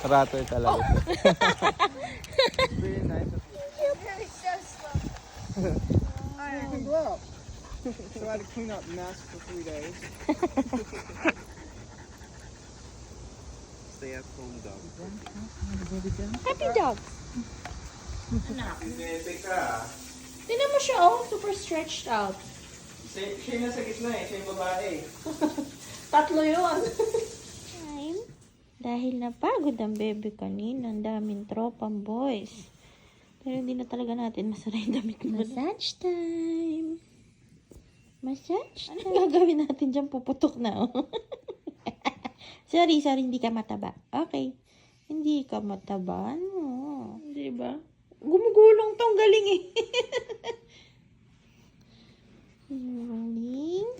Ratter talaga. Very nice. You're so slow. You can go up. So I had to clean up mess for 3 days. Stay at home dog. Happy dogs. Bebe ka. Tignan mo siya, oh. Super stretched out. Siya yung nasa gitna eh. Siya yung babae. Tatlo yun. Time. Dahil napagod ang bebe kanina, ang daming tropang boys. Pero hindi na talaga natin masara yung damit mo. Massage time. Massage time. Ano gagawin natin dyan? Puputok na, oh. sorry, hindi ka mataba. Okay. Hindi ka mataba, no. Di ba? Gumugulong tong galing eh. Galing.